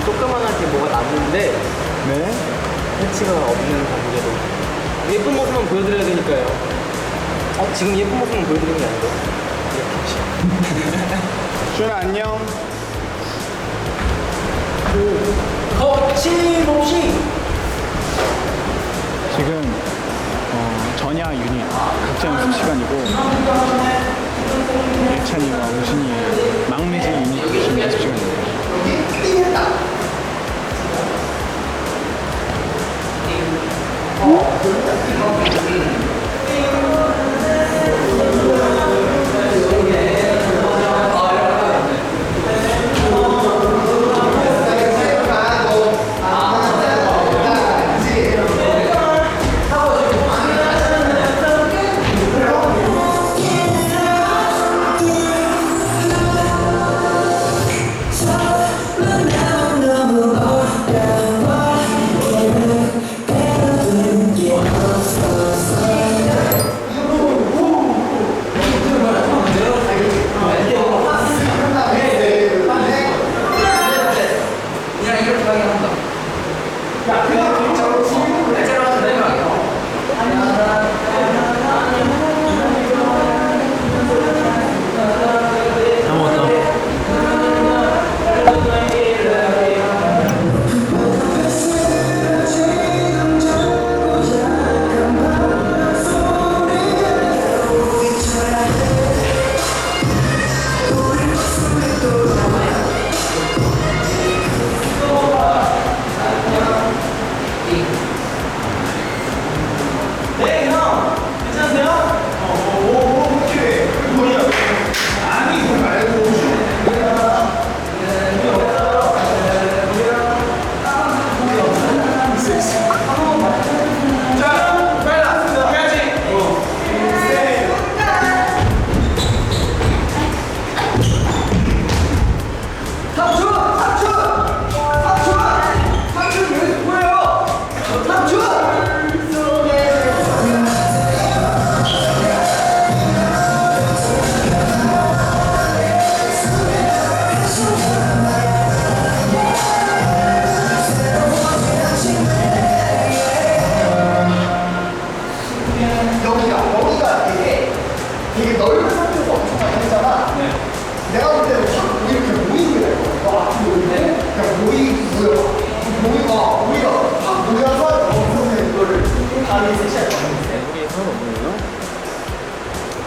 조그만하게 뭐가 났는데 네. 패치가 없는 관계로 예쁜 모습만 보여드려야 되니까요. 지금 예쁜 모습만 보여드리는 게 아니고 준아 안녕. 거침없이 지금 전야 유닛 각자 연습 시간이고 예찬이와 우진이의 막내제 유닛 지금 연습 시간입니다. 되게 넓은 상태에서 엄청 많이 했잖아. 네. 내가 볼 때는 확 이렇게 모이게 될 거야. 앞으로 모이게. 그냥 모이가 확 모여서 엄청나게 이거를 다르게 섹시할 것 같은데. 우리 서로 뭐예요?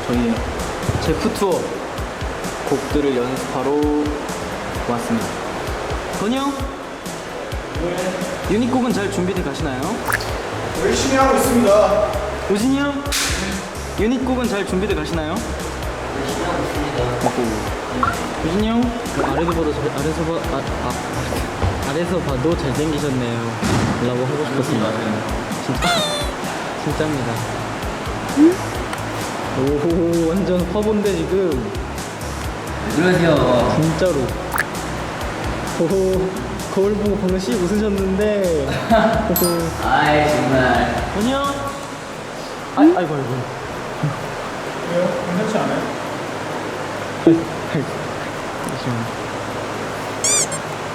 저희 제프 투어 곡들을 연습하러 왔습니다. 건이 형? 유닛 곡은 잘 준비돼 가시나요? 열심히 하고 있습니다. 우진이 형? 유닛 곡은 잘 준비돼 가시나요? 열심히 하고 있습니다. 우진이 형? 아래서 봐도 잘생기셨네요 라고 하고 싶었습니다. 진짜입니다. 오 완전 화본데 지금 안녕하세요. 진짜로. 오 거울 보고 방금 씩 웃으셨는데. 아이 정말. 건이 형? 아이고 왜요? 괜찮지 않아요?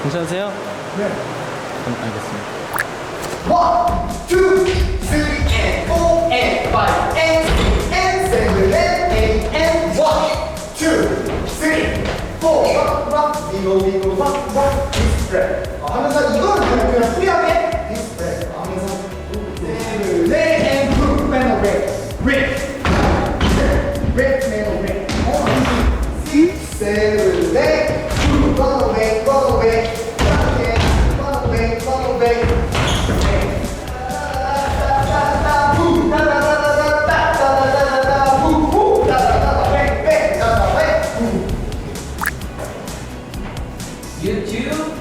괜찮으세요? 네. 알겠습니다. 1, 2, 3, and 4, and 5, and 6, and 7, and 8, and 1, 2, 3, 4, rock, wiggle, rock, display. 하면서 이거는 그냥 프리하게 display. 하면서 셋, 넷, and two, man away, red, red, man away. 6, 7, 8, two, run away, run away, run away, run away. YouTube.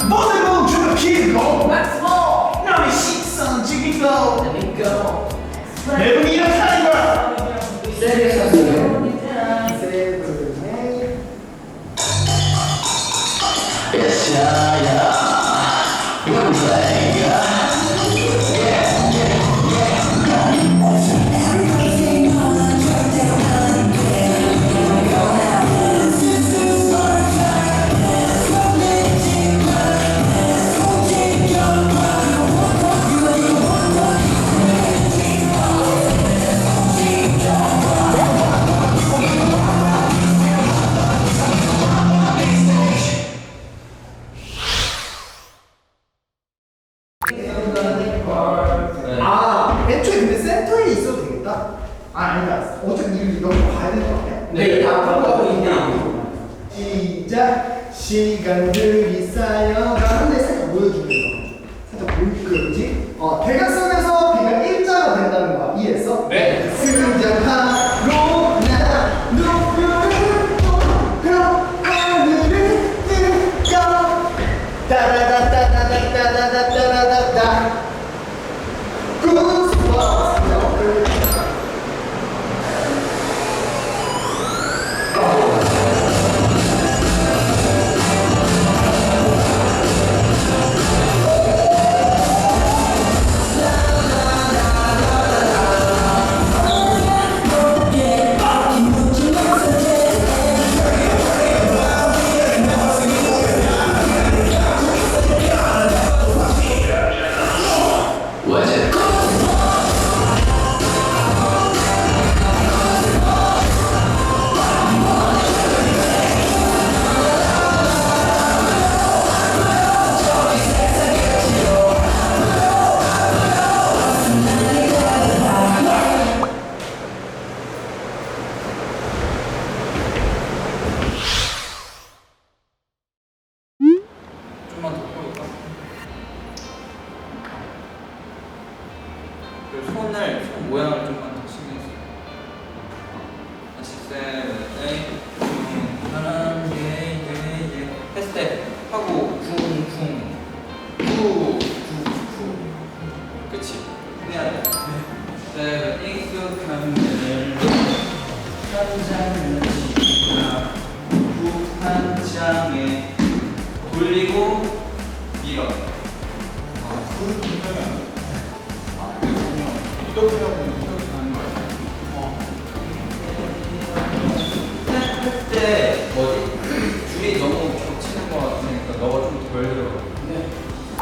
모든 주는 길고 Let's go. 남의 시선 죽이고 Let me go. 매번 이렇게 하는 거야. 세게 쳤어요. 애초에 근데 센터에 있어도 되겠다. 아니다. 어차피 이거 가야 되는 거 아니야? 네, 다 풀어가고 있네. 시작. 시간들이 쌓여가는데 살짝 보여주면서 살짝 뭐지? 대각선에서 비가 일자가 된다는 거야. 이해했어? 네. 승자하로 나 높여를 높여 하늘을 뜨거 따라다따다다다다다다다다 구스버스 좀만 더 풀어볼까? 그리고 손 모양을 좀만 더 신경 써. 다시 세, 하나, 예. 했을 때 하고 쿵, 그치? 해야 돼. 세븐, 익숙한 멜로디 한 장을 치거나 한 장에 돌리고 밀어. 그건 굉장히 안 돼. 그러면 이렇게 하고 이렇게 하는 거 아니야? 할때 뭐지? 줄이 너무 겹치는 거 같으니까 너가 좀 덜 들어가.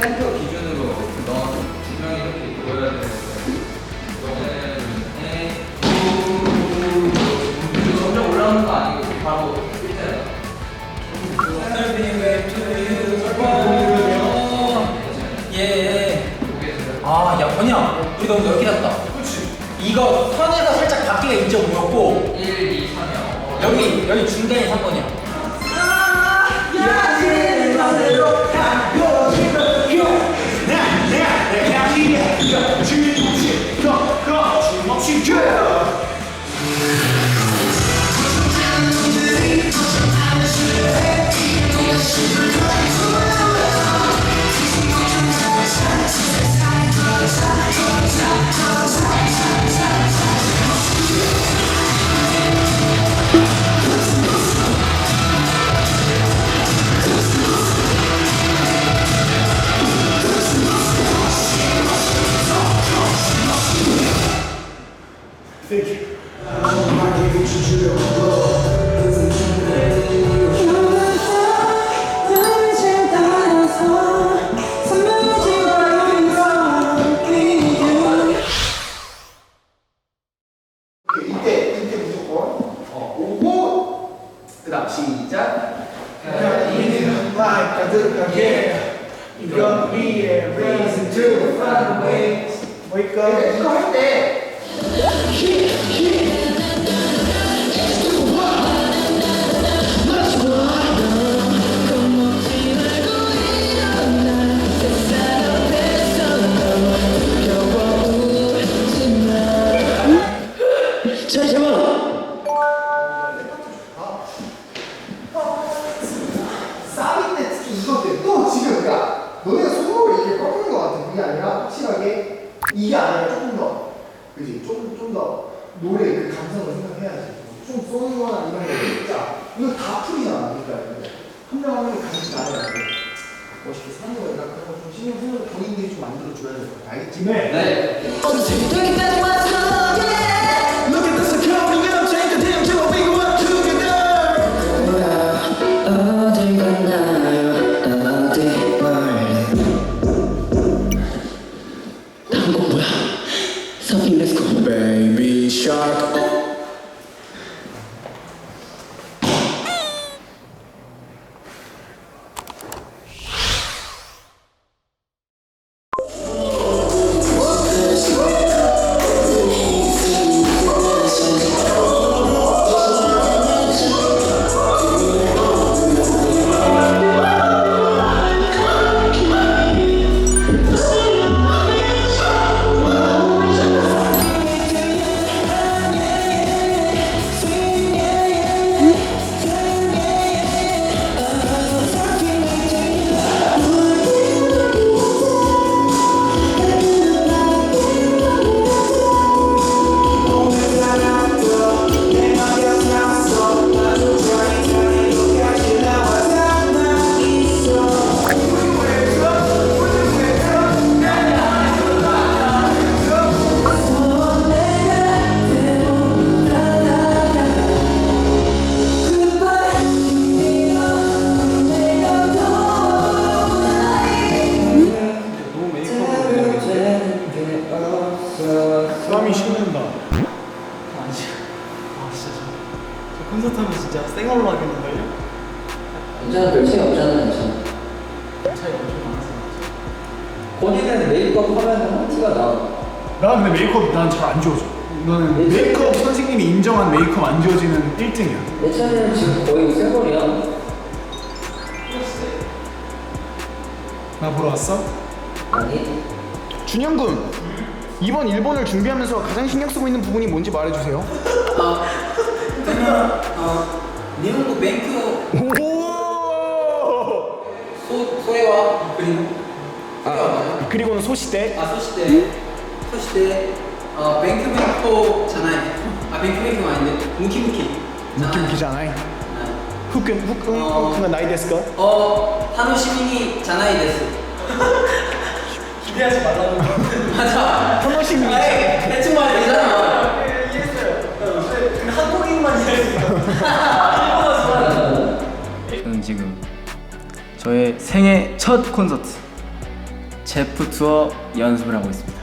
센터 기준으로 너 주명이 이렇게 보여야 되는데 점점 올라오는 거 아니고 바로 일자야. 아, 야, 번이야. 우리 너무 넓게 잤다. 그렇지. 이거 선에서 살짝 바퀴가 2.5였고, 1, 2, 3이야. 여기 중간이 3번이야. 이때 무조건 오고 그다음 시작. 이건 위에 reason to find ways. Wake up. 이거 할 때. 싸울 때 특히 이건데 또 지금 야 너네가 손으로 이렇게 꺾는 것 같아. 그게 아니라 확실하게 이게 아니라 조금 더 그지 조금 더 노래 그 감성을 생각해야지. 좀 쏘는 거나 이런 거 진짜 이거 다 풀이잖아. 그러니까 한 명 한 명이 같이 나와야 돼. 멋있게 사는 거니까 그런 거좀 신경 쓰면서 본인들이 좀 만들어 줘야 될 것 같아. 알겠지? 네. Look at this coming up, take a damn to a big one together. 어딜 갔나요? 어디 멀리 다음 곡 뭐야? Something let's go Baby Shark 사람이 신는다. 저 콘서트 하면 진짜 생얼로 하겠는걸요? 괜찮아, 별 차이 없잖아, 괜찮아. 차이 엄청 많았어요. 본인은 메이크업 하면 티가 나. 나 근데 메이크업 난 잘 안 지워져. 너는 메이크업 선생님이 인정한 메이크업 안 지워지는 1등이야. 내 차는 지금 거의 새거리야. 나 보러 왔어? 아니? 준영 군, 이번 일본을 준비하면서 가장 신경 쓰고 있는 부분이 뭔지 말해주세요. 일본도 뱅크 오! 소레와 그리고 그리고는 소시대. 소시대 뱅크뱅크잖아요. 뱅크뱅크 아닌데 무키무키. 느낌이잖아요. 후크가 나이 데스까? 타노시미니 자나이 데스. 기대하지 말라고. 맞아. 타노시미니. 대충 말이 되잖아. 근데 한국인만 이해할 수 있어. 저는 지금 저의 생애 첫 콘서트 제프 투어 연습을 하고 있습니다.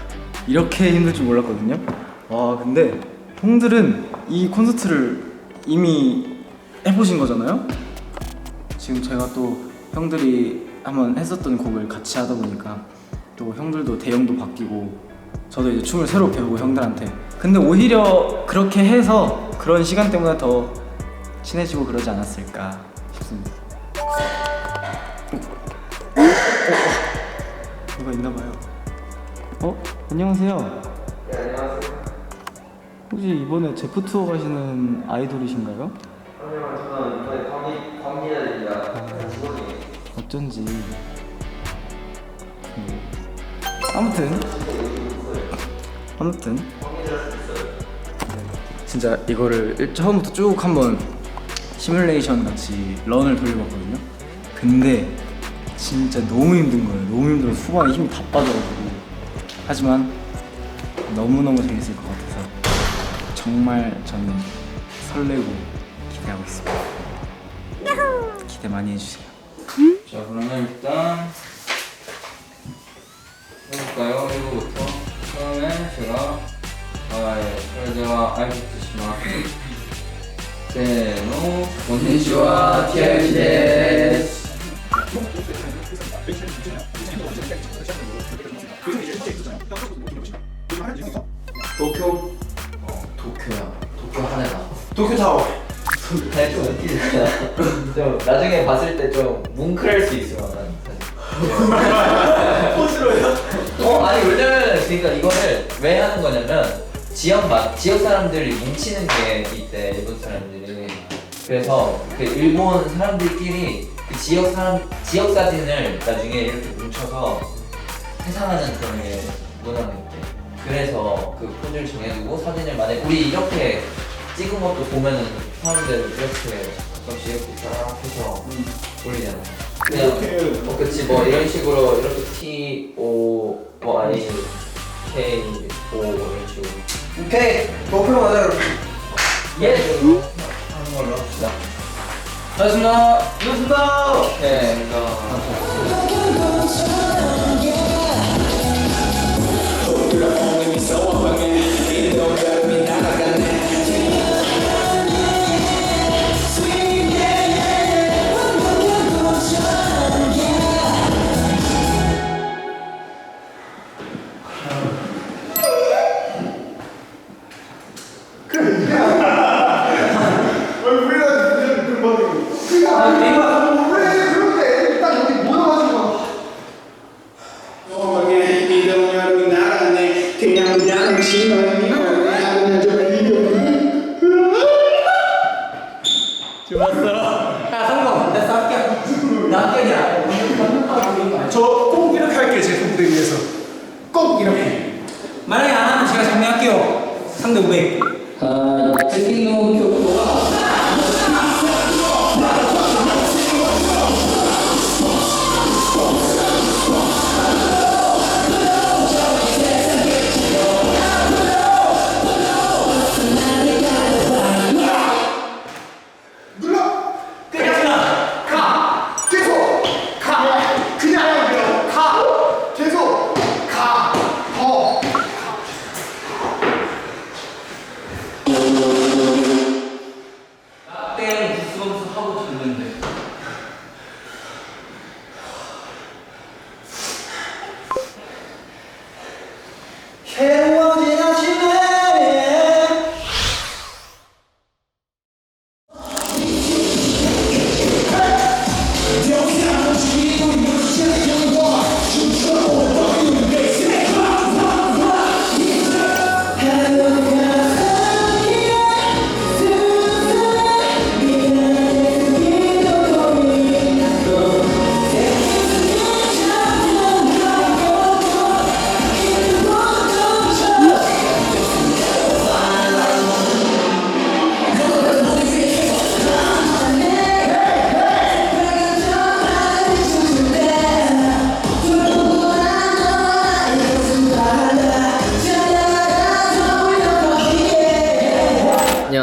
이렇게 힘들 줄 몰랐거든요. 와, 근데 형들은 이 콘서트를 이미 해보신 거잖아요? 지금 제가 또 형들이 한번 했었던 곡을 같이 하다 보니까 또 형들도 대형도 바뀌고 저도 이제 춤을 새로 배우고 형들한테. 근데 오히려 그렇게 해서 그런 시간 때문에 더 친해지고 그러지 않았을까 싶습니다. 누가 있나봐요. 안녕하세요. 네, 안녕하세요. 혹시 이번에 제프 투어 가시는 아이돌이신가요? 아니요, 저는 이번에 관계자들이라 직원이에요. 어쩐지. 아무튼 진짜 이거를 처음부터 쭉 한번 시뮬레이션 같이 런을 돌려봤거든요. 근데 진짜 너무 힘든 거예요. 너무 힘들어서 후반에 힘이 다 빠져가지고. 하지만 너무너무 재밌을 것 같아서 정말 저는 설레고 기대하고 있습니다. 기대 많이 해주세요. 자, 그러면 일단 해볼까요? 이거부터 처음에 제가 알겠지만 세노 곤니치와 티아유시 데스. 도쿄? 도쿄야. 도쿄 하네다. 도쿄타워. 아니, 좀 웃기잖아. 좀 나중에 봤을 때 좀 뭉클할 수 있을 만한 사진. 포즈로요? 아니 왜냐면 그러니까 이거를 왜 하는 거냐면 지역 사람들이 뭉치는 게 있대, 일본 사람들이. 그래서 그 일본 사람들끼리 그 지역 사진을 나중에 이렇게 뭉쳐서 해상하는 그런 게 문화가 있대. 그래서 그 포즈를 정해두고 사진을 만약에 우리 이렇게 찍은 것도 보면은 사람들 이렇게 가끔씩 이렇게 쫙 해서 올리잖아. 그냥 그치 뭐 이런 식으로 이렇게 T O Y K O 이런 식으로. 오케이. 목표로 가자 여러분. 예. 하는 걸로 합시다. 고맙습니다. 오케이. 저꼭 이렇게 할게. 제 팬들 위해서. 꼭 이렇게. 만약에 안 하면 제가 정리할게요. 상대 500. 셀핑노 교토가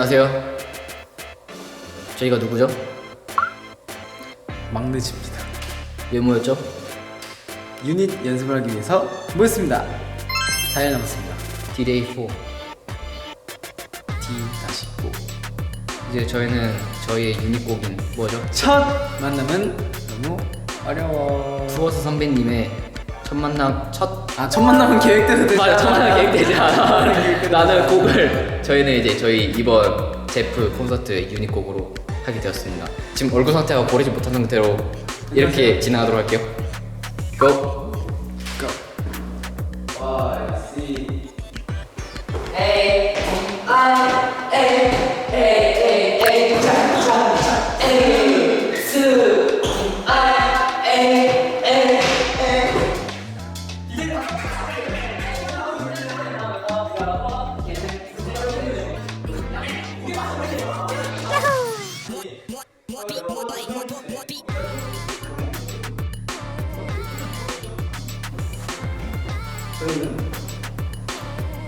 안녕하세요. 저희가 누구죠? 막내집입니다. 왜 모였죠? 유닛 연습을 하기 위해서 모였습니다. 4일 남았습니다. D-Day 4. D-5. 이제 저희는 저희의 유닛곡인 뭐죠? 첫 만남은 너무 어려워. 투어스 선배님의 첫 만남 첫 만남은 계획대로 되지 맞아, 첫 만남 않아. 계획되지 않아. 나는 곡을 저희는 이제 저희 이번 제프 콘서트 유닛곡으로 하게 되었습니다. 지금 얼굴 상태가 고르지 못한 상태로 이렇게 진행하도록 할게요. 고!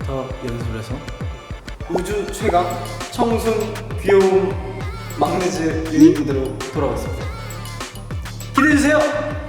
더 연습을 해서 우주 최강 청순 귀여움 막내즈 유닛 무대로 돌아왔습니다. 기대해 주세요.